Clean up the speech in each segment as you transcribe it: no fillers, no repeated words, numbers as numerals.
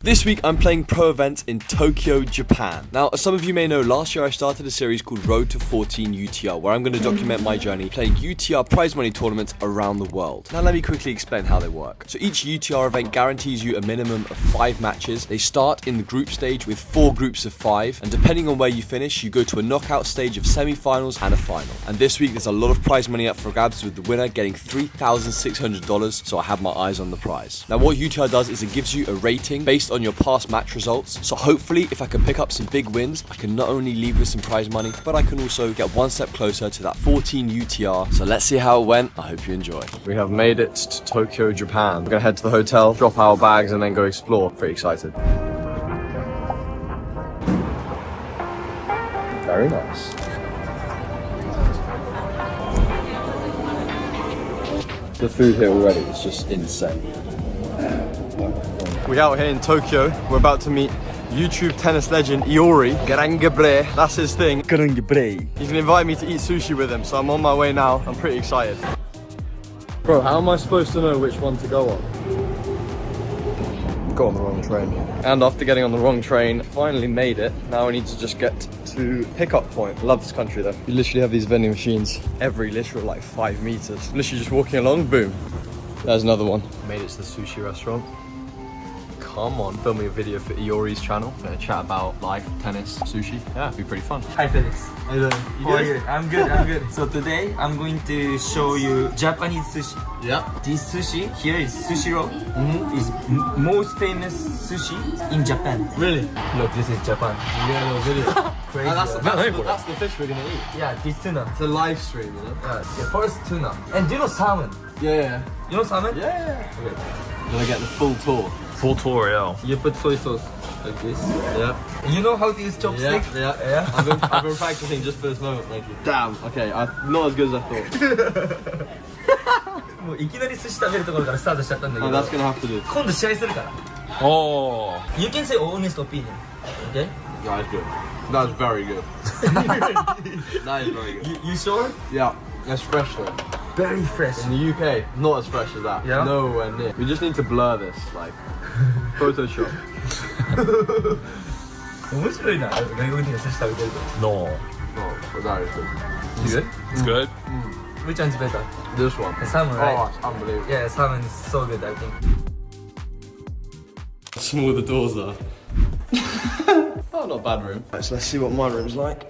This week I'm playing pro events in Tokyo, Japan. Now, as some of you may know, last year I started a series called Road to 14 UTR, where I'm going to document my journey playing UTR prize money tournaments around the world. Now let me quickly explain how they work. So each UTR event guarantees you a minimum of 5 matches. They start in the group stage with 4 groups of 5, and depending on where you finish, you go to a knockout stage of semi-finals and a final. And this week there's a lot of prize money up for grabs, with the winner getting $3,600, so I have my eyes on the prize. Now what UTR does is it gives you a rating based on your past match results, so hopefully if I can pick up some big wins, I can not only leave with some prize money, but I can also get one step closer to that 14 UTR. So let's see how it went. I hope you enjoy. We have made it to Tokyo, Japan. We're gonna head to the hotel, drop our bags, and then go explore. Pretty excited. Very nice. The food here already is just insane. We're out here in Tokyo. We're about to meet YouTube tennis legend Iori. Garangebre, that's his thing. Garangebre. He's gonna invite me to eat sushi with him, so I'm on my way now. I'm pretty excited. Bro, how am I supposed to know which one to go on? Got on the wrong train. And after getting on the wrong train, finally made it. Now I need to just get to pickup point. Love this country though. You literally have these vending machines every literal like 5 meters. Literally just walking along, boom. There's another one. Made it to the sushi restaurant. Come on, filming a video for Iori's channel. Gonna chat about life, tennis, sushi. Yeah, it'd be pretty fun. Hi Felix. How you doing? How are you? I'm good, I'm good. So today I'm going to show you Japanese sushi. Yeah. This sushi here is sushi roll. Is most famous sushi in Japan. Really? Look, this is Japan. You get a little video. Crazy. That's the fish we're gonna eat. Yeah, this tuna. It's a live stream, you know? Yeah, first tuna. And do you know salmon? Yeah. You know salmon? Yeah. Okay. I'm gonna get the full tour. Full tour, yeah. You put soy sauce like this. Yeah. You know how to use chopstick? Yeah. I've been practicing just for this moment, thank you. Damn. Okay, not as good as I thought. もういきなり寿司食べるところからスタートしちゃったんだけ Oh, ど that's gonna have to do. 今度試合するから Oh. You can say honest opinion. Okay? That is good. That's very good. That is very good. You sure? Yeah. That's fresh though. Very fresh. In the UK, not as fresh as that. Yeah? Nowhere near. We just need to blur this, like Photoshop. 面白いな。外国人が寿司食べてると。 No. Oh, but that is good. You good? It's good. Which one's better? This one. The salmon, Oh, right? it's unbelievable. Yeah, salmon is so good, I think. How small the doors are. Oh, not a bad room. Right, so let's see what my room's like.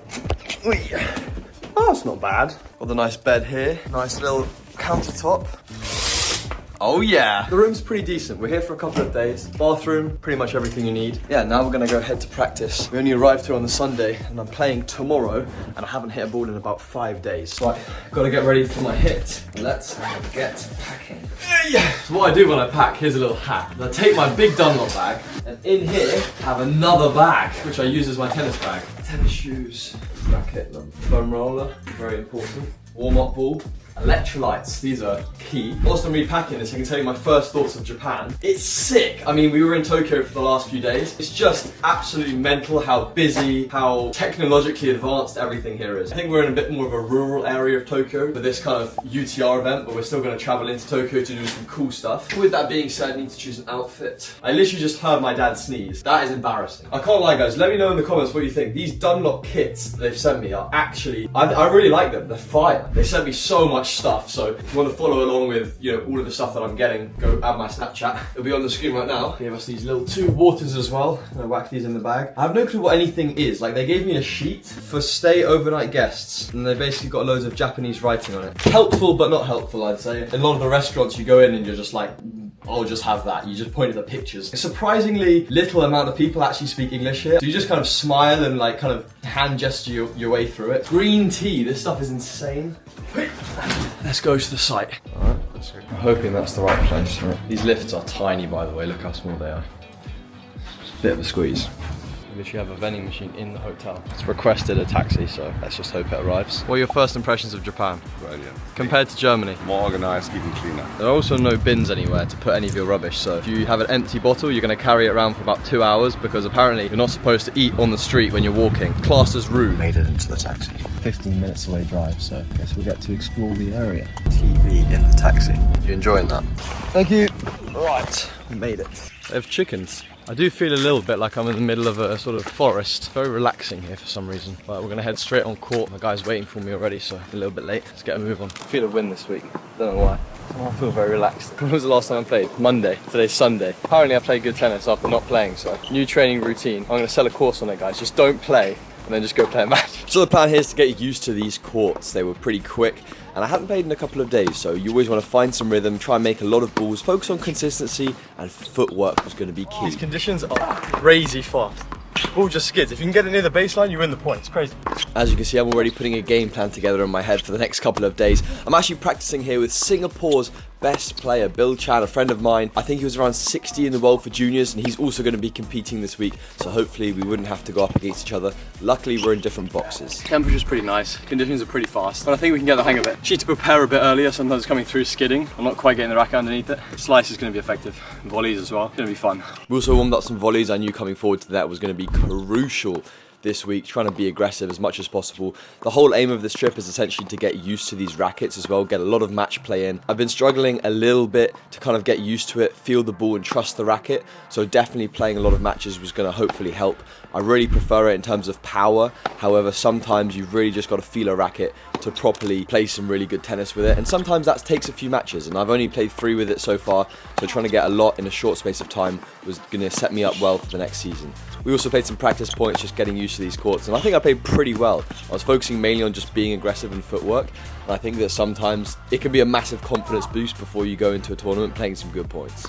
Oh, it's not bad. Got the nice bed here. Nice little countertop. Oh yeah. The room's pretty decent. We're here for a couple of days. Bathroom, pretty much everything you need. Yeah, now we're gonna go head to practice. We only arrived here on the Sunday and I'm playing tomorrow and I haven't hit a ball in about 5 days. Right, gotta get ready for my hit. Let's get packing. Yeah. So what I do when I pack, here's a little hack. I take my big Dunlop bag and in here have another bag, which I use as my tennis bag. Tennis shoes, racket, foam roller, very important. Warm-up ball. Electrolytes, these are key. Whilst I'm repacking this, I can tell you my first thoughts of Japan. It's sick. I mean, we were in Tokyo for the last few days. It's just absolutely mental how busy, how technologically advanced everything here is. I think we're in a bit more of a rural area of Tokyo for this kind of UTR event, but we're still going to travel into Tokyo to do some cool stuff. With that being said, I need to choose an outfit. I literally just heard my dad sneeze. That is embarrassing. I can't lie, guys. Let me know in the comments what you think. These Dunlop kits they've sent me are actually, I really like them. They're fire. They sent me so much stuff, so if you want to follow along with, you know, all of the stuff that I'm getting, go add my Snapchat. It'll be on the screen right now. They gave us these little 2 waters as well. I'm gonna whack these in the bag. I have no clue what anything is. Like, they gave me a sheet for stay overnight guests, and they basically got loads of Japanese writing on it. Helpful, but not helpful, I'd say. In a lot of the restaurants you go in and you're just like, I'll just have that. You just point at the pictures. A surprisingly little amount of people actually speak English here. So you just kind of smile and like kind of hand gesture your way through it. Green tea, this stuff is insane. Let's go to the site. Alright, let's go. I'm hoping that's the right place. Right. These lifts are tiny, by the way. Look how small they are. Bit of a squeeze. We literally have a vending machine in the hotel. It's requested a taxi, so let's just hope it arrives. What are your first impressions of Japan? Brilliant. Compared to Germany? More organized, even cleaner. There are also no bins anywhere to put any of your rubbish, so if you have an empty bottle, you're going to carry it around for about 2 hours because apparently you're not supposed to eat on the street when you're walking. Classed as rude. Made it into the taxi. 15 minutes away drive, so I guess we'll get to explore the area. TV in the taxi. You enjoying that? Thank you. Right, we made it. They have chickens. I do feel a little bit like I'm in the middle of a sort of forest. Very relaxing here for some reason. But we're gonna head straight on court. The guy's waiting for me already, so a little bit late. Let's get a move on. I feel a win this week. Don't know why. I feel very relaxed. When was the last time I played? Monday. Today's Sunday. Apparently I played good tennis after not playing, so new training routine. I'm gonna sell a course on it, guys. Just don't play and then just go play a match. So the plan here is to get used to these courts. They were pretty quick. And I haven't played in a couple of days, so you always want to find some rhythm, try and make a lot of balls, focus on consistency, and footwork was going to be key. These conditions are crazy fast. Ball just skids. If you can get it near the baseline, you win the point. It's crazy. As you can see, I'm already putting a game plan together in my head for the next couple of days. I'm actually practicing here with Singapore's best player, Bill Chan, a friend of mine. I think he was around 60 in the world for juniors, and he's also going to be competing this week, so hopefully we wouldn't have to go up against each other. Luckily, we're in different boxes. Temperature's pretty nice. Conditions are pretty fast, but I think we can get the hang of it. Just need to prepare a bit earlier. Sometimes coming through skidding. I'm not quite getting the racket underneath it. Slice is going to be effective. Volleys as well. It's going to be fun. We also warmed up some volleys. I knew coming forward to that was going to be crucial this week, trying to be aggressive as much as possible. The whole aim of this trip is essentially to get used to these rackets as well, get a lot of match play in. I've been struggling a little bit to kind of get used to it, feel the ball and trust the racket, so definitely playing a lot of matches was going to hopefully help. I really prefer it in terms of power, however sometimes you've really just got to feel a racket to properly play some really good tennis with it, and sometimes that takes a few matches, and I've only played 3 with it so far, so trying to get a lot in a short space of time was going to set me up well for the next season. We also played some practice points, just getting used to these courts, and I think I played pretty well. I was focusing mainly on just being aggressive and footwork, and I think that sometimes it can be a massive confidence boost before you go into a tournament playing some good points.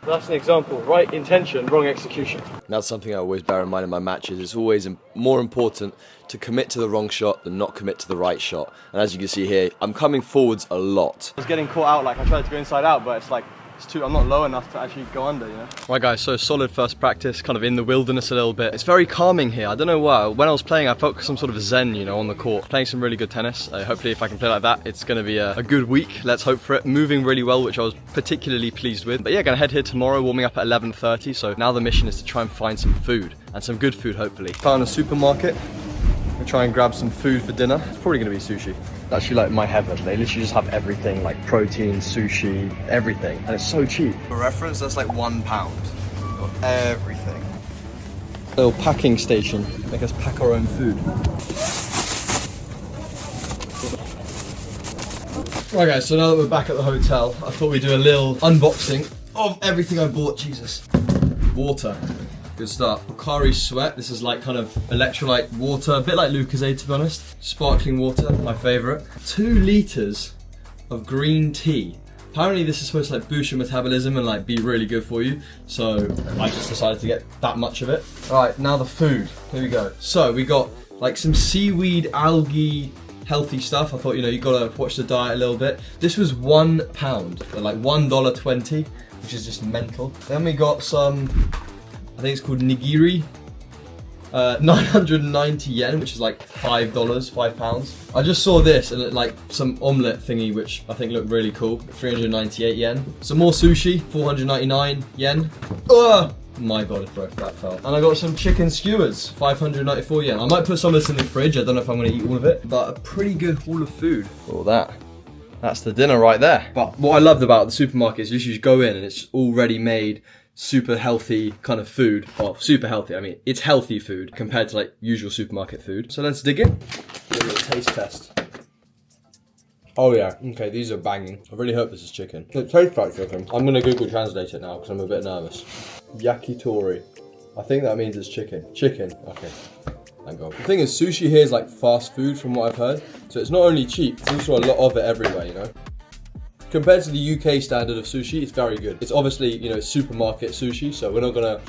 That's an example. Right intention, wrong execution. And that's something I always bear in mind in my matches. It's always more important to commit to the wrong shot than not commit to the right shot. And as you can see here, I'm coming forwards a lot. I was getting caught out, like I tried to go inside out, but it's like, I'm not low enough to actually go under, you know? Right guys, so solid first practice, kind of in the wilderness a little bit. It's very calming here, I don't know why. When I was playing, I felt some sort of zen, you know, on the court. Playing some really good tennis. Hopefully if I can play like that, it's going to be a good week. Let's hope for it. Moving really well, which I was particularly pleased with. But yeah, going to head here tomorrow, warming up at 11:30. So now the mission is to try and find some food, and some good food hopefully. Found a supermarket. We'll try and grab some food for dinner. It's probably going to be sushi. It's actually like my heaven. They literally just have everything, like protein, sushi, everything. And it's so cheap. For reference, that's like £1. Got everything. Little packing station. Make us pack our own food. Right guys, so now that we're back at the hotel, I thought we'd do a little unboxing of everything I bought. Jesus. Water. Good start. Pocari Sweat. This is like kind of electrolyte water, a bit like Lucozade to be honest. Sparkling water, my favourite. 2 litres of green tea. Apparently this is supposed to like boost your metabolism and like be really good for you. So I just decided to get that much of it. Alright, now the food. Here we go. So we got like some seaweed, algae, healthy stuff. I thought, you know, you gotta watch the diet a little bit. This was £1, like $1.20, which is just mental. Then we got some, I think it's called nigiri, 990 yen, which is like $5, £5. I just saw this and it like some omelette thingy, which I think looked really cool, 398 yen. Some more sushi, 499 yen. Ugh! My god, if that fell. And I got some chicken skewers, 594 yen. I might put some of this in the fridge, I don't know if I'm gonna eat all of it, but a pretty good haul of food. All that. That's the dinner right there. But what I loved about the supermarket is you just go in and it's already made, super healthy kind of food. Well, super healthy, I mean, it's healthy food compared to like usual supermarket food. So let's dig in. Do a little taste test. Oh yeah, okay, these are banging. I really hope this is chicken. It tastes like chicken. I'm gonna Google translate it now because I'm a bit nervous. Yakitori. I think that means it's chicken. Chicken, okay. Thank God. The thing is, sushi here is like fast food from what I've heard. So it's not only cheap, it's also a lot of it everywhere, you know? Compared to the UK standard of sushi, it's very good. It's obviously, you know, supermarket sushi, so we're not gonna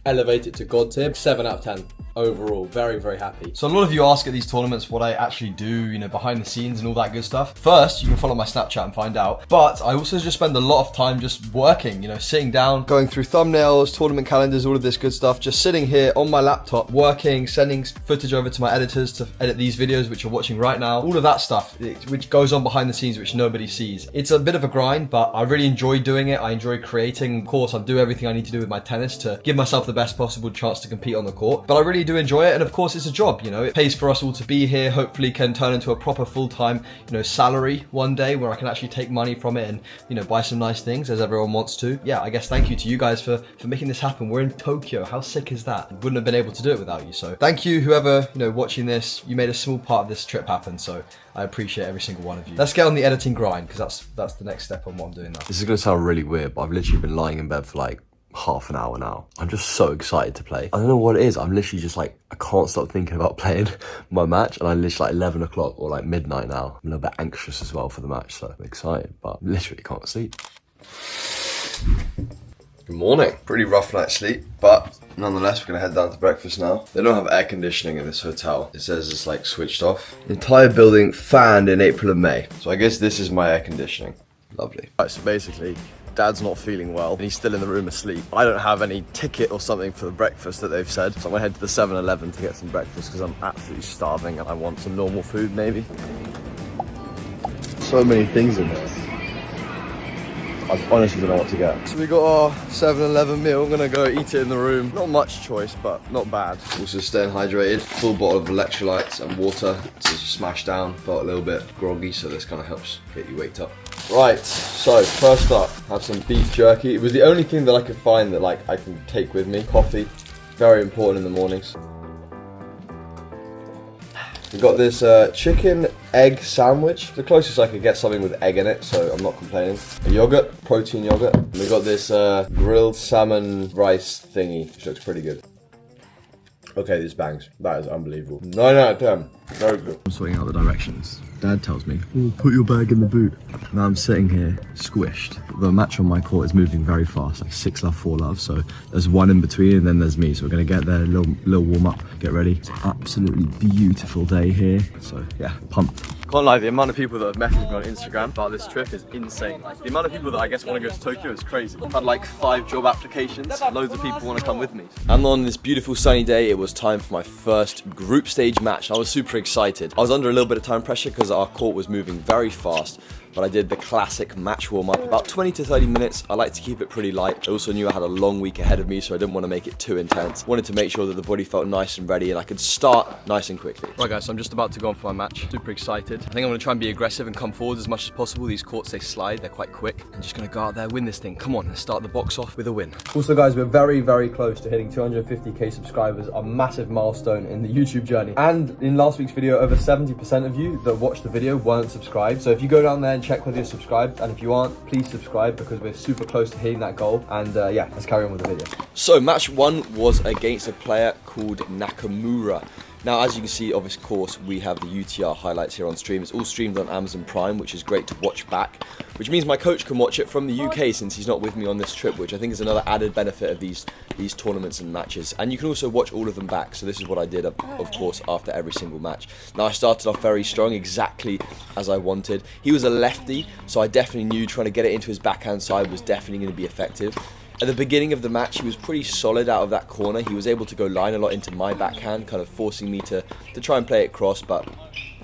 elevate it to God tier. 7 out of 10. overall. Very, very happy. So a lot of you ask at these tournaments what I actually do, you know, behind the scenes and all that good stuff. First, you can follow my Snapchat and find out. But I also just spend a lot of time just working, you know, sitting down, going through thumbnails, tournament calendars, all of this good stuff. Just sitting here on my laptop, working, sending footage over to my editors to edit these videos, which you're watching right now. All of that stuff, which goes on behind the scenes, which nobody sees. It's a bit of a grind, but I really enjoy doing it. I enjoy creating. Of course, I do everything I need to do with my tennis to give myself the best possible chance to compete on the court. But I really do enjoy it, and of course, it's a job. You know, it pays for us all to be here. Hopefully, can turn into a proper full-time, you know, salary one day where I can actually take money from it and, you know, buy some nice things as everyone wants to. Yeah, I guess thank you to you guys for making this happen. We're in Tokyo. How sick is that? Wouldn't have been able to do it without you. So thank you, whoever, you know, watching this. You made a small part of this trip happen. So I appreciate every single one of you. Let's get on the editing grind, because that's the next step on what I'm doing now. This is going to sound really weird, but I've literally been lying in bed for like half an hour now. I'm just so excited to play. I don't know what it is. I'm literally just like, I can't stop thinking about playing my match, and I literally like 11 o'clock or like midnight now. I'm a little bit anxious as well for the match, so I'm excited, but literally can't sleep. Good morning. Pretty rough night's sleep, but nonetheless, we're gonna head down to breakfast now. They don't have air conditioning in this hotel. It says it's like switched off. Entire building fanned in April and May. So I guess this is my air conditioning. Lovely. Right, so basically, Dad's not feeling well and he's still in the room asleep. I don't have any ticket or something for the breakfast that they've said, so I'm gonna head to the 7-Eleven to get some breakfast because I'm absolutely starving and I want some normal food maybe. So many things in there. I honestly don't know what to get. So we got our 7-Eleven meal. I'm gonna go eat it in the room. Not much choice, but not bad. Also staying hydrated. Full bottle of electrolytes and water to smash down. Felt a little bit groggy, so this kind of helps get you waked up. Right, so first up, have some beef jerky. It was the only thing that I could find that like I can take with me. Coffee, very important in the mornings. We got this chicken egg sandwich, the closest I could get something with egg in it, so I'm not complaining. A yogurt, protein yogurt. And we got this grilled salmon rice thingy, which looks pretty good. Okay, this bangs. That is unbelievable. 9 out of 10. Very good. I'm sorting out the directions. Dad tells me, oh, put your bag in the boot. Now I'm sitting here, squished. The match on my court is moving very fast, like 6 love, 4 love. So there's one in between and then there's me. So we're gonna get there, a little warm up, get ready. It's an absolutely beautiful day here. So yeah, pumped. Can't lie, the amount of people that have messaged me on Instagram about this trip is insane. Like, the amount of people that I guess want to go to Tokyo is crazy. I've had like 5 job applications, loads of people want to come with me. And on this beautiful sunny day, it was time for my first group stage match. I was super excited. I was under a little bit of time pressure because our court was moving very fast, but I did the classic match warm-up, about 20 to 30 minutes. I like to keep it pretty light. I also knew I had a long week ahead of me, so I didn't want to make it too intense. Wanted to make sure that the body felt nice and ready and I could start nice and quickly. Right guys, so I'm just about to go on for my match. Super excited. I think I'm going to try and be aggressive and come forward as much as possible. These courts, they slide, they're quite quick. I'm just going to go out there, win this thing. Come on, and start the box off with a win. Also guys, we're very, very close to hitting 250k subscribers, a massive milestone in the YouTube journey. And in last week's video, over 70% of you that watched the video weren't subscribed. So if you go down there and check whether you're subscribed, and if you aren't, please subscribe because we're super close to hitting that goal. And yeah, let's carry on with the video. So match 1 was against a player called Nakamura. Now, as you can see, of course, we have the UTR highlights here on stream. It's all streamed on Amazon Prime, which is great to watch back, which means my coach can watch it from the UK since he's not with me on this trip, which I think is another added benefit of these tournaments and matches. And you can also watch all of them back. So this is what I did, of course, after every single match. Now, I started off very strong, exactly as I wanted. He was a lefty, so I definitely knew trying to get it into his backhand side was definitely going to be effective. At the beginning of the match, he was pretty solid out of that corner. He was able to go line a lot into my backhand, kind of forcing me to try and play it cross, but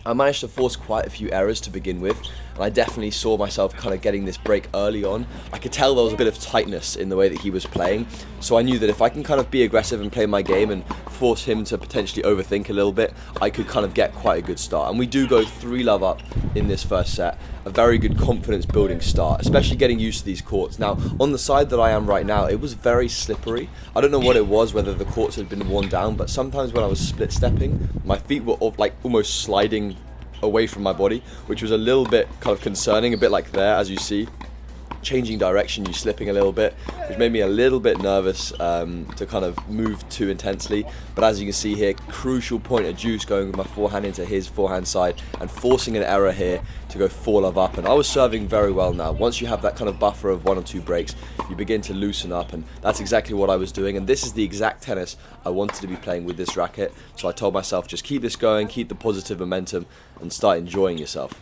I managed to force quite a few errors to begin with, and I definitely saw myself kind of getting this break early on. I could tell there was a bit of tightness in the way that he was playing, so I knew that if I can kind of be aggressive and play my game and force him to potentially overthink a little bit, I could kind of get quite a good start. And we do go 3 love up in this first set. A very good confidence building start, especially getting used to these courts. Now, on the side that I am right now, it was very slippery. I don't know what it was, whether the courts had been worn down, but sometimes when I was split stepping, my feet were like almost sliding away from my body, which was a little bit kind of concerning, a bit like there, as you see. changing direction, you slipping a little bit, which made me a little bit nervous to kind of move too intensely. But as you can see here, crucial point of juice going with my forehand into his forehand side and forcing an error here to go 4-love up. And I was serving very well now. Once you have that kind of buffer of 1 or 2 breaks, you begin to loosen up, and that's exactly what I was doing. And this is the exact tennis I wanted to be playing with this racket. So I told myself, just keep this going, keep the positive momentum, and start enjoying yourself.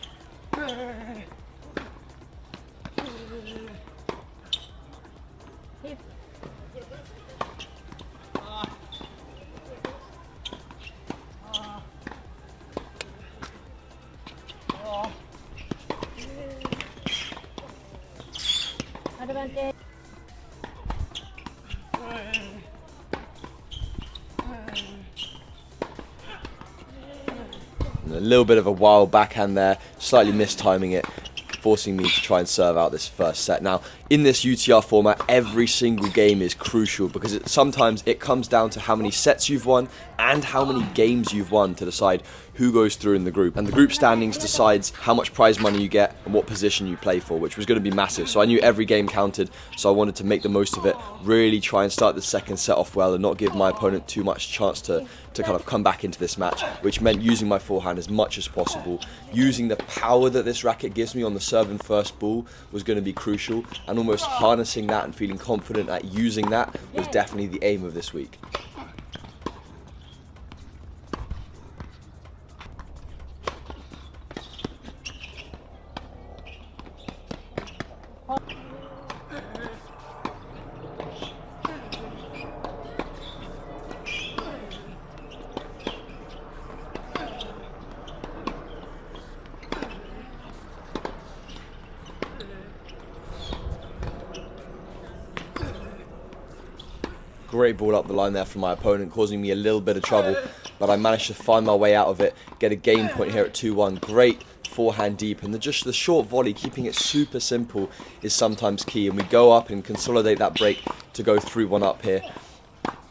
Advantage. A little bit of a wild backhand there, slightly mistiming it, forcing me to try and serve out this first set. Now, in this UTR format, every single game is crucial because sometimes it comes down to how many sets you've won and how many games you've won to decide who goes through in the group. And the group standings decides how much prize money you get and what position you play for, which was going to be massive. So I knew every game counted, so I wanted to make the most of it, really try and start the second set off well and not give my opponent too much chance to kind of come back into this match, which meant using my forehand as much as possible. Using the power that this racket gives me on the serve and first ball was going to be crucial, and almost harnessing that and feeling confident at using that was definitely the aim of this week. Great ball up the line there from my opponent, causing me a little bit of trouble, but I managed to find my way out of it, get a game point here at 2-1. Great forehand deep, and just the short volley, keeping it super simple is sometimes key, and we go up and consolidate that break to go 3-1 up here.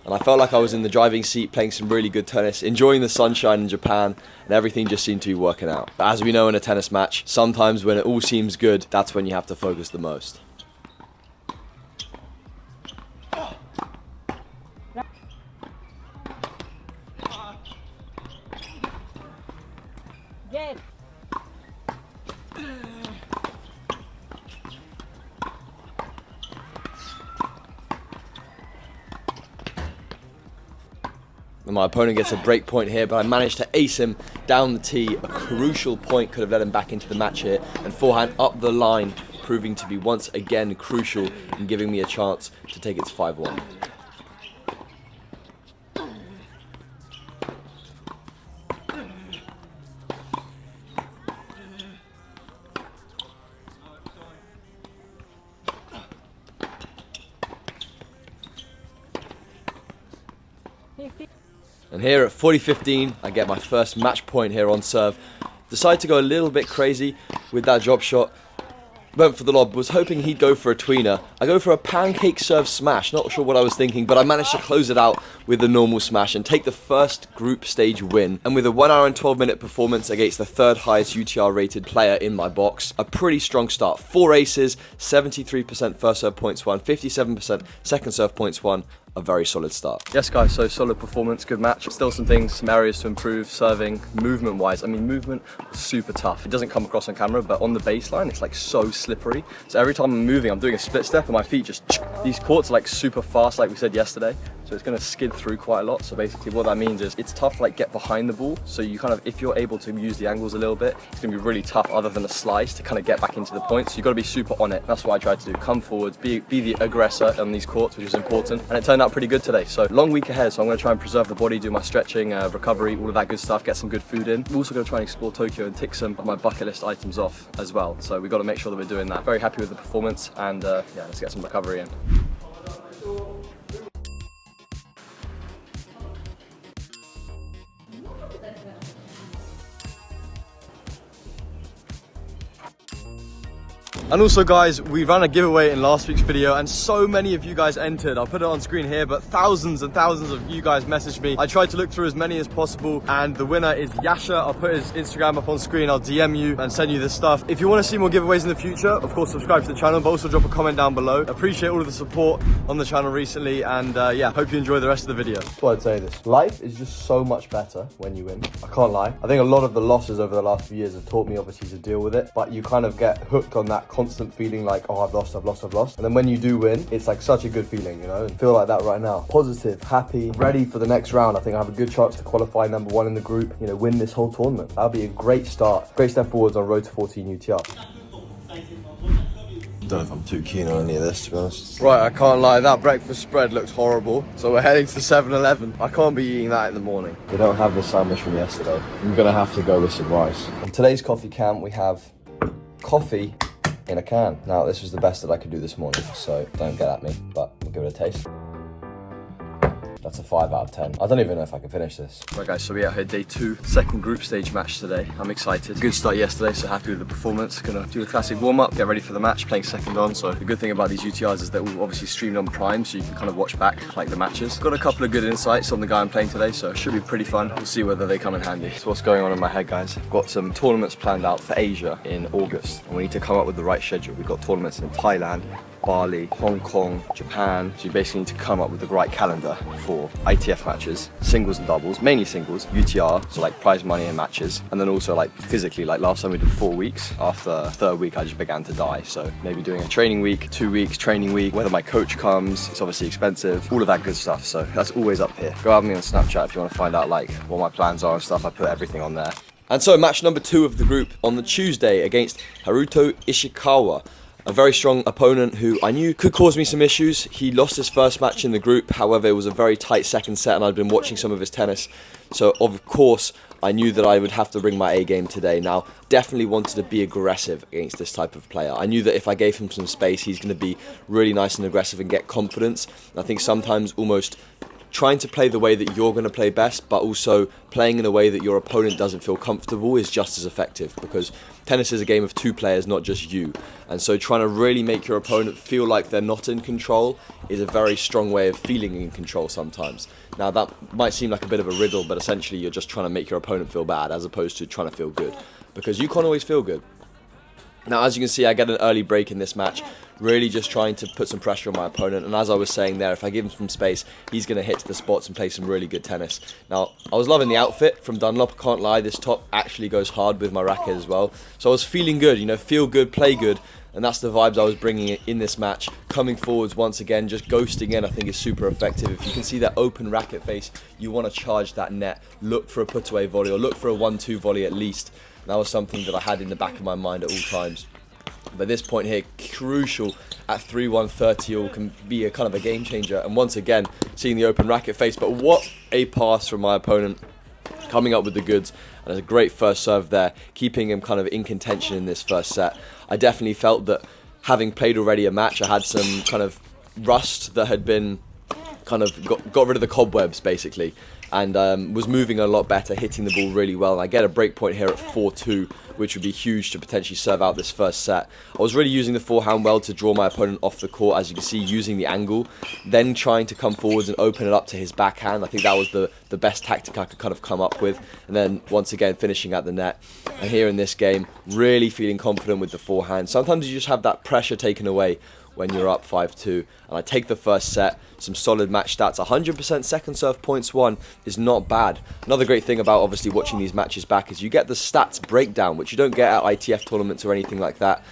And I felt like I was in the driving seat playing some really good tennis, enjoying the sunshine in Japan, and everything just seemed to be working out. But as we know in a tennis match, sometimes when it all seems good, that's when you have to focus the most. Yes. And my opponent gets a break point here, but I managed to ace him down the tee. A crucial point could have led him back into the match here, and forehand up the line, proving to be once again crucial in giving me a chance to take it to 5-1. And here at 40-15, I get my first match point here on serve. Decide to go a little bit crazy with that drop shot. Went for the lob, was hoping he'd go for a tweener. I go for a pancake serve smash, not sure what I was thinking, but I managed to close it out with the normal smash and take the first group stage win. And with a 1 hour and 12-minute performance against the third highest UTR rated player in my box, a pretty strong start. 4 aces, 73% first serve points won, 57% second serve points won. A very solid start. Yes guys, so solid performance, good match. Still some things, some areas to improve, serving, movement wise. I mean, movement was super tough. It doesn't come across on camera, but on the baseline, it's like so slippery. So every time I'm moving, I'm doing a split step and my feet just, these courts are like super fast, like we said yesterday. So it's gonna skid through quite a lot. So basically what that means is it's tough to like get behind the ball. So you kind of, if you're able to use the angles a little bit, it's gonna be really tough other than a slice to kind of get back into the points. So you've gotta be super on it. That's what I tried to do. Come forwards, be the aggressor on these courts, which is important. And it turned out pretty good today. So long week ahead. So I'm gonna try and preserve the body, do my stretching, recovery, all of that good stuff, get some good food in. I'm also gonna try and explore Tokyo and tick some of my bucket list items off as well. So we've got to make sure that we're doing that. Very happy with the performance, and yeah, let's get some recovery in. And also guys, we ran a giveaway in last week's video and so many of you guys entered. I'll put it on screen here, but thousands and thousands of you guys messaged me. I tried to look through as many as possible, and the winner is Yasha. I'll put his Instagram up on screen. I'll DM you and send you this stuff. If you want to see more giveaways in the future, of course subscribe to the channel, but also drop a comment down below. Appreciate all of the support on the channel recently, and yeah, hope you enjoy the rest of the video. That's why I'd say this. Life is just so much better when you win. I can't lie. I think a lot of the losses over the last few years have taught me obviously to deal with it, but you kind of get hooked on that constant feeling like, oh, I've lost. And then when you do win, it's like such a good feeling, you know, and feel like that right now. Positive, happy, ready for the next round. I think I have a good chance to qualify number 1 in the group, you know, win this whole tournament. That'll be a great start. Great step forwards on road to 14 UTR. Don't know if I'm too keen on any of this, to be honest. Right, I can't lie, that breakfast spread looks horrible. So we're heading to 7-Eleven. I can't be eating that in the morning. We don't have the sandwich from yesterday. I'm gonna have to go with some rice. On today's coffee camp, we have coffee in a can. Now, this was the best that I could do this morning, so don't get at me, but we'll give it a taste. That's a 5 out of 10. I don't even know if I can finish this. Right guys, so we're out here day 2, second group stage match today. I'm excited. Good start yesterday, so happy with the performance. Gonna do a classic warm up, get ready for the match, playing second on. So the good thing about these UTRs is that we've obviously streamed on Prime, so you can kind of watch back like the matches. Got a couple of good insights on the guy I'm playing today, so it should be pretty fun. We'll see whether they come in handy. So what's going on in my head, guys? I've got some tournaments planned out for Asia in August, and we need to come up with the right schedule. We've got tournaments in Thailand, Bali, Hong Kong, Japan. So you basically need to come up with the right calendar for ITF matches, singles and doubles, mainly singles, UTR, so like prize money and matches, and then also like physically, like last time we did 4 weeks. After third week I just began to die, so maybe doing a training week, 2 weeks training week, whether my coach comes, it's obviously expensive, all of that good stuff. So that's always up here. Go have me on Snapchat if you want to find out like what my plans are and stuff. I put everything on there. And so match number 2 of the group on the Tuesday against Haruto Ishikawa. A very strong opponent who I knew could cause me some issues. He lost his first match in the group, however it was a very tight second set and I'd been watching some of his tennis. So of course I knew that I would have to bring my A game today. Now, definitely wanted to be aggressive against this type of player. I knew that if I gave him some space, he's going to be really nice and aggressive and get confidence. And I think sometimes almost trying to play the way that you're going to play best, but also playing in a way that your opponent doesn't feel comfortable is just as effective, because tennis is a game of 2 players, not just you. And so trying to really make your opponent feel like they're not in control is a very strong way of feeling in control sometimes. Now that might seem like a bit of a riddle, but essentially you're just trying to make your opponent feel bad as opposed to trying to feel good, because you can't always feel good. Now, as you can see, I get an early break in this match, really just trying to put some pressure on my opponent. And as I was saying there, if I give him some space, he's going to hit to the spots and play some really good tennis. Now, I was loving the outfit from Dunlop, I can't lie. This top actually goes hard with my racket as well. So I was feeling good, you know, feel good, play good. And that's the vibes I was bringing in this match. Coming forwards once again, just ghosting in, I think is super effective. If you can see that open racket face, you want to charge that net, look for a put-away volley or look for a 1-2 volley at least. And that was something that I had in the back of my mind at all times. But this point here, crucial at 3-1, 30-all, can be a kind of a game changer. And once again, seeing the open racket face, but what a pass from my opponent, coming up with the goods. And it's a great first serve there, keeping him kind of in contention in this first set. I definitely felt that having played already a match, I had some kind of rust that had been kind of got rid of the cobwebs basically, and was moving a lot better, hitting the ball really well. And I get a break point here at 4-2, which would be huge to potentially serve out this first set. I was really using the forehand well to draw my opponent off the court, as you can see, using the angle, then trying to come forwards and open it up to his backhand. I think that was the best tactic I could kind of come up with. And then once again, finishing at the net. And here in this game, really feeling confident with the forehand. Sometimes you just have that pressure taken away when you're up 5-2. And I take the first set, some solid match stats. 100% second serve points won is not bad. Another great thing about obviously watching these matches back is you get the stats breakdown, which you don't get at ITF tournaments or anything like that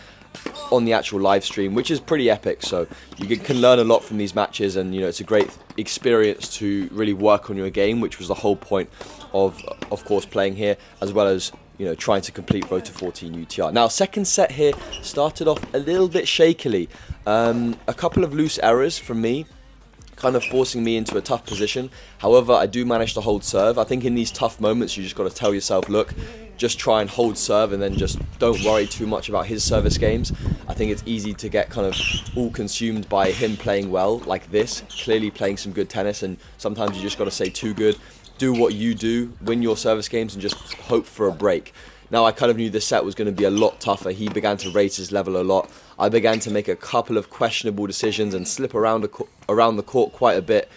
on the actual live stream, which is pretty epic. So you can learn a lot from these matches, and you know, it's a great experience to really work on your game, which was the whole point of course playing here, as well as, you know, trying to complete Road to 14 UTR. Now, second set here started off a little bit shakily. A couple of loose errors from me, kind of forcing me into a tough position. However, I do manage to hold serve. I think in these tough moments, you just got to tell yourself, look, just try and hold serve and then just don't worry too much about his service games. I think it's easy to get kind of all consumed by him playing well like this, clearly playing some good tennis, and sometimes you just got to say too good. Do what you do, win your service games, and just hope for a break. Now I kind of knew this set was going to be a lot tougher. He began to raise his level a lot. I began to make a couple of questionable decisions and slip around the court quite a bit.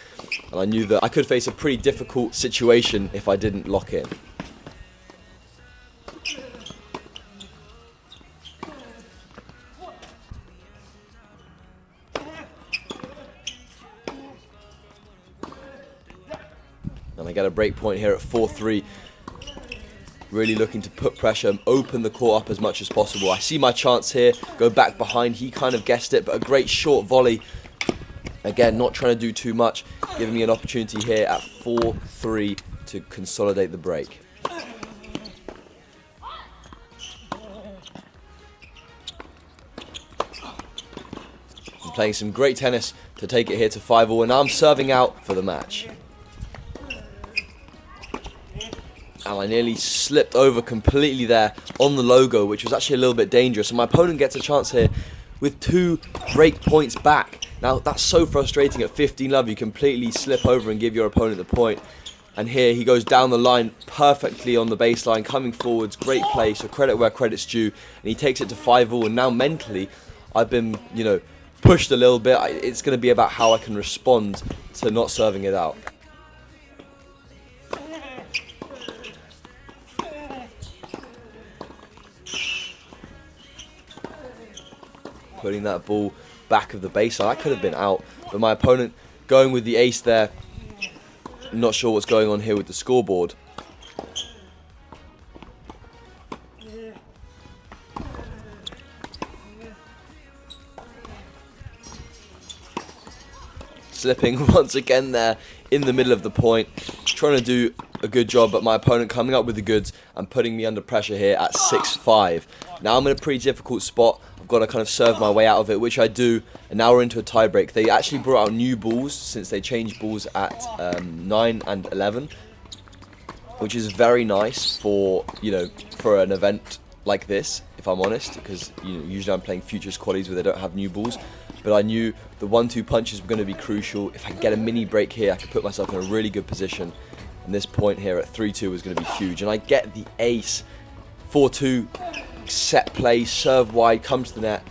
And I knew that I could face a pretty difficult situation if I didn't lock in. And I get a break point here at 4-3. Really looking to put pressure, open the court up as much as possible. I see my chance here, go back behind. He kind of guessed it, but a great short volley. Again, not trying to do too much, giving me an opportunity here at 4-3 to consolidate the break. I'm playing some great tennis to take it here to 5-all, and now I'm serving out for the match. And I nearly slipped over completely there on the logo, which was actually a little bit dangerous. And my opponent gets a chance here with 2 break points back. Now, that's so frustrating at 15 love. You completely slip over and give your opponent the point. And here he goes down the line perfectly on the baseline, coming forwards, great play, so credit where credit's due. And he takes it to 5-all. And now mentally, I've been, pushed a little bit. It's going to be about how I can respond to not serving it out. Putting that ball back of the baseline. That could have been out, but my opponent going with the ace there. Not sure what's going on here with the scoreboard. Slipping once again there in the middle of the point. Trying to do a good job, but my opponent coming up with the goods and putting me under pressure here at 6-5. Now I'm in a pretty difficult spot. I've got to kind of serve my way out of it, which I do, and now we're into a tie break. They actually brought out new balls since they changed balls at 9 and 11, which is very nice for, for an event like this, if I'm honest, because usually I'm playing futures qualies where they don't have new balls. But I knew the 1-2 punches were going to be crucial. If I can get a mini break here, I could put myself in a really good position. And this point here at 3-2 was going to be huge. And I get the ace. 4-2, set play, serve wide, come to the net,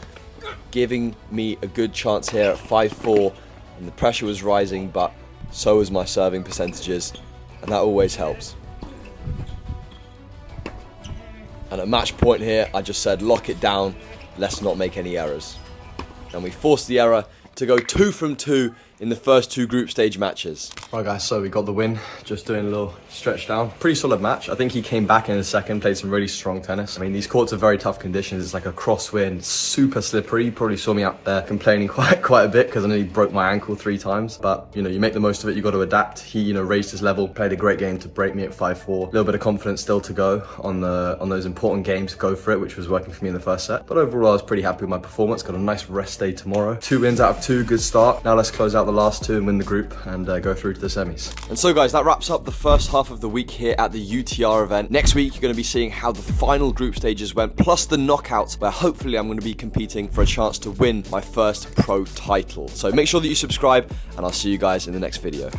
giving me a good chance here at 5-4. And the pressure was rising, but so was my serving percentages. And that always helps. And at match point here, I just said, lock it down. Let's not make any errors. And we forced the error to go 2 from 2 in the first 2 group stage matches. Right guys, so we got the win, just doing a little stretch down. Pretty solid match. I think he came back in the second, played some really strong tennis. I mean, these courts are very tough conditions. It's like a crosswind, super slippery. You probably saw me out there complaining quite a bit because I nearly broke my ankle 3 times. But, you make the most of it. You got to adapt. He, raised his level, played a great game to break me at 5-4. A little bit of confidence still to go on those important games, go for it, which was working for me in the first set. But overall, I was pretty happy with my performance. Got a nice rest day tomorrow. 2 wins out of 2, good start. Now let's close out the last 2 and win the group and go through to the semis. And so guys, that wraps up the first half of the week here at the UTR event. Next week, you're going to be seeing how the final group stages went, plus the knockouts, where hopefully I'm going to be competing for a chance to win my first pro title. So make sure that you subscribe, and I'll see you guys in the next video.